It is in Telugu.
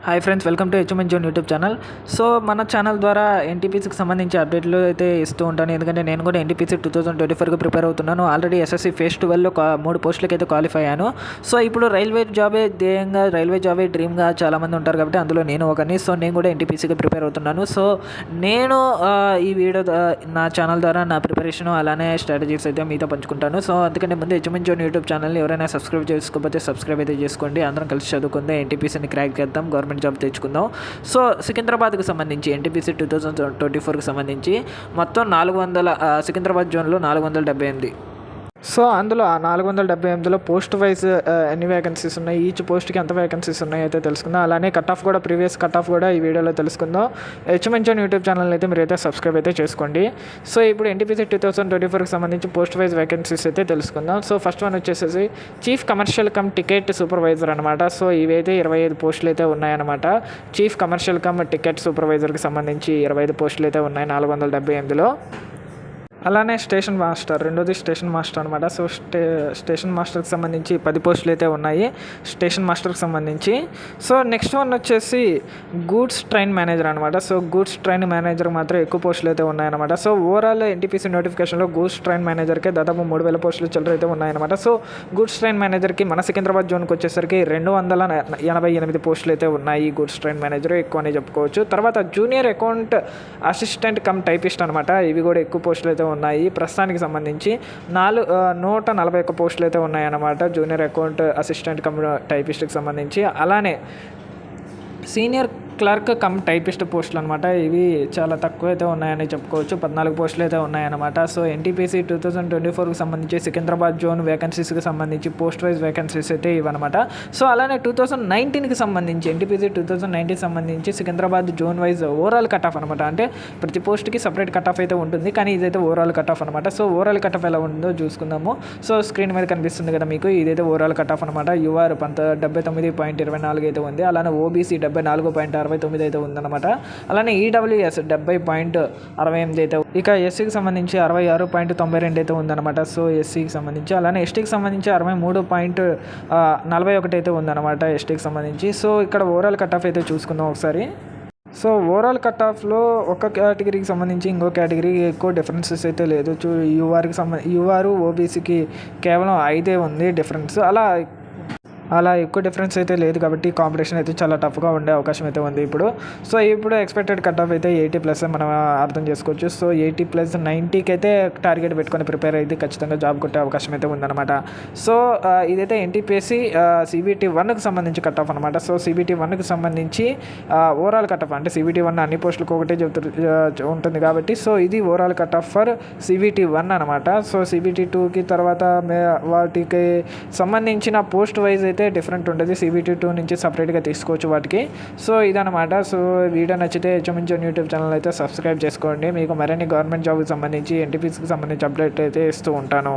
Hi friends, welcome to HMN zone YouTube channel. So మన ఛానల్ ద్వారా ఎన్టీపీసీకి సంబంధించి అప్డేట్లు అయితే ఇస్తూ ఉంటాను. ఎందుకంటే నేను కూడా ఎన్టీపీసీ 2024కి ప్రిపేర్ అవుతున్నాను. ఆల్రెడీ ఎస్ఎస్సీ ఫేజ్ 12లో 3 పోస్టులకి అయితే క్వాలిఫై అయ్యాను. సో ఇప్పుడు రైల్వే జాబే ధ్యేయంగా, రైల్వే జాబే డ్రీమ్గా చాలామంది ఉంటారు కాబట్టి అందులో నేను ఒకని. సో నేను కూడా ఎన్టీపీసీకి ప్రిపేర్ అవుతున్నాను. సో నేను ఈ వీడియో నా ఛానల్ ద్వారా నా ప్రిపరేషన్ అలానే స్ట్రాటజీస్ అయితే మీతో పంచుకుంటాను. సో అందుకంటే ముందు హెచ్ఎంఎన్ జోన్ యూట్యూబ్ ఛానల్ని ఎవరైనా సబ్స్క్రైబ్ చేసుకోకపోతే సబ్స్క్రైబ్ అయితే చేసుకోండి. అందరం కలిసి చదువుకుందాం, ఎన్టీపీసీని క్రాక్ చేద్దాం, గవర్నమెంట్ జాబ్ తెచ్చుకుందాం. సో సికింద్రాబాద్కి సంబంధించి ఎన్టీపీసీ 2024కి సంబంధించి మొత్తం 400 సికింద్రాబాద్ జోన్లో 478. సో అందులో ఆ 478లో పోస్ట్ వైజ్ ఎన్ని వేకెన్సీస్ ఉన్నాయి, ఈచ్ పోస్ట్కి ఎంత వేకెన్సీస్ ఉన్నాయి అయితే తెలుసుకుందాం. అలానే కట్ ఆఫ్ కూడా, ప్రీవియస్ కట్ ఆఫ్ కూడా ఈ వీడియోలో తెలుసుకుందాం. హెచ్ఎంఎన్ జోన్ యూట్యూబ్ ఛానల్ అయితే మీరైతే సబ్స్క్రైబ్ అయితే చేసుకోండి. సో ఇప్పుడు ఎన్టీపీసీ 2024కి సంబంధించి పోస్ట్ వైజ్ వేకెన్సీస్ అయితే తెలుసుకుందాం. సో ఫస్ట్ వన్ వచ్చేసి chief commercial come ticket supervisor అనమాట. సో ఇవైతే 25 పోస్టులు అయితే ఉన్నాయన్నమాట. చీఫ్ కమర్షియల్ కమ్ టికెట్ సూపర్వైజర్కి సంబంధించి 25 పోస్టులు అయితే ఉన్నాయి 478లో. అలానే స్టేషన్ మాస్టర్, రెండోది స్టేషన్ మాస్టర్ అనమాట. సో స్టేషన్ మాస్టర్కి సంబంధించి 10 పోస్టులు అయితే ఉన్నాయి స్టేషన్ మాస్టర్కి సంబంధించి. సో నెక్స్ట్ వన్ వచ్చేసి గూడ్స్ ట్రైన్ మేనేజర్ అనమాట. సో గూడ్స్ ట్రైన్ మేనేజర్ మాత్రం ఎక్కువ పోస్టులు అయితే ఉన్నాయన్నమాట. సో ఓవరాల్ ఎన్టీపీసీ నోటిఫికేషన్లో గూడ్స్ ట్రైన్ మేనేజర్కి దాదాపు 3000 పోస్టులు చిల్లర అయితే ఉన్నాయన్నమాట. సో గూడ్స్ ట్రైన్ మేనేజర్కి మన సికింద్రాబాద్ జోన్కి వచ్చేసరికి 288 పోస్టులు అయితే ఉన్నాయి. గూడ్స్ ట్రైన్ మేనేజర్ ఎక్కువ అని చెప్పుకోవచ్చు. తర్వాత junior account assistant cum typist అనమాట. ఇవి కూడా ఎక్కువ పోస్టులు అయితే ఉన్నాయి. ప్రస్తుతానికి సంబంధించి 141 పోస్టులు అయితే ఉన్నాయన్నమాట జూనియర్ అకౌంట్ అసిస్టెంట్ కమ్ టైపిస్ట్కి సంబంధించి. అలానే సీనియర్ క్లర్క్ కమ్ టైపిస్ట్ పోస్టులు అనమాట. ఇవి చాలా తక్కువ అయితే ఉన్నాయని చెప్పుకోవచ్చు. 14 పోస్టులు అయితే ఉన్నాయన్నమాట. సో ఎన్టీపీసీ 2024కి సంబంధించి సికింద్రాబాద్ జోన్ వేకెన్సీస్కి సంబంధించి పోస్ట్ వైజ్ వేకెన్సీస్ అయితే ఇవన్నమాట. సో అలానే 2019కి సంబంధించి ఎన్టీపీసీ 2019 సంబంధించి Secunderabad zone wise overall cut off అనమాట. అంటే ప్రతి పోస్ట్కి సపరేట్ కట్ ఆఫ్ అయితే ఉంటుంది, కానీ ఇదైతే ఓవరాల్ కట్ ఆఫ్ అనమాట. సో ఓవరాల్ కట్ ఆఫ్ ఎలా ఉందో చూసుకుందాము. సో స్క్రీన్ మీద కనిపిస్తుంది కదా మీకు, ఇదైతే ఓవరాల్ కట్ ఆఫ్ అనమాట. యూఆర్ 79.24 అయితే ఉంది. అలానే ఓబీసీ 74.69 అయితే ఉందన్నమాట. అలానే ఈడబ్ల్యూఎస్ 70.68 అయితే, ఇక ఎస్సీకి సంబంధించి 66.92 అయితే ఉందన్నమాట. సో ఎస్సీకి సంబంధించి. అలానే ఎస్టీకి సంబంధించి 63.41 అయితే ఉందన్నమాట ఎస్టీకి సంబంధించి. సో ఇక్కడ ఓవరాల్ కట్ ఆఫ్ అయితే చూసుకుందాం ఒకసారి. సో ఓవరాల్ కట్ ఆఫ్లో ఒక కేటగిరీకి సంబంధించి ఇంకో కేటగిరీకి ఎక్కువ డిఫరెన్సెస్ అయితే లేదు. యూఆర్ ఓబీసీకి కేవలం 5 ఉంది డిఫరెన్స్. అలా ఎక్కువ డిఫరెన్స్ అయితే లేదు కాబట్టి కాంపిటీషన్ అయితే చాలా టఫ్గా ఉండే అవకాశం అయితే ఉంది ఇప్పుడు. సో ఇప్పుడు ఎక్స్పెక్టెడ్ కట్ ఆఫ్ అయితే 80+ మనం అర్థం చేసుకోవచ్చు. సో 80+ 90కి అయితే టార్గెట్ పెట్టుకొని ప్రిపేర్ అయితే ఖచ్చితంగా జాబ్ కొట్టే అవకాశం అయితే ఉందన్నమాట. సో ఇదైతే ఎన్టీపీసీ CBT 1కి సంబంధించి కట్ ఆఫ్ అనమాట. సో CBT 1కి సంబంధించి ఓవరాల్ కట్ ఆఫ్, అంటే CBT 1 అన్ని పోస్టులకు ఒకటే ఉంటుంది కాబట్టి సో ఇది overall cut off for CBT 1 అనమాట. సో CBT 2కి తర్వాత వాటికి సంబంధించిన పోస్ట్ వైజ్ అయితే డిఫరెంట్ ఉంటుంది. CBT 2 నుంచి సపరేట్గా తీసుకోవచ్చు వాటికి. సో ఇదనమాట. సో వీడియో నచ్చితే హెచ్ఎంఎన్ జోన్ యూట్యూబ్ ఛానల్ అయితే సబ్స్క్రైబ్ చేసుకోండి. మీకు మరిన్ని గవర్నమెంట్ జాబ్కి సంబంధించి, ఎన్టీపీసీకి సంబంధించి అప్డేట్ అయితే ఇస్తూ ఉంటాను.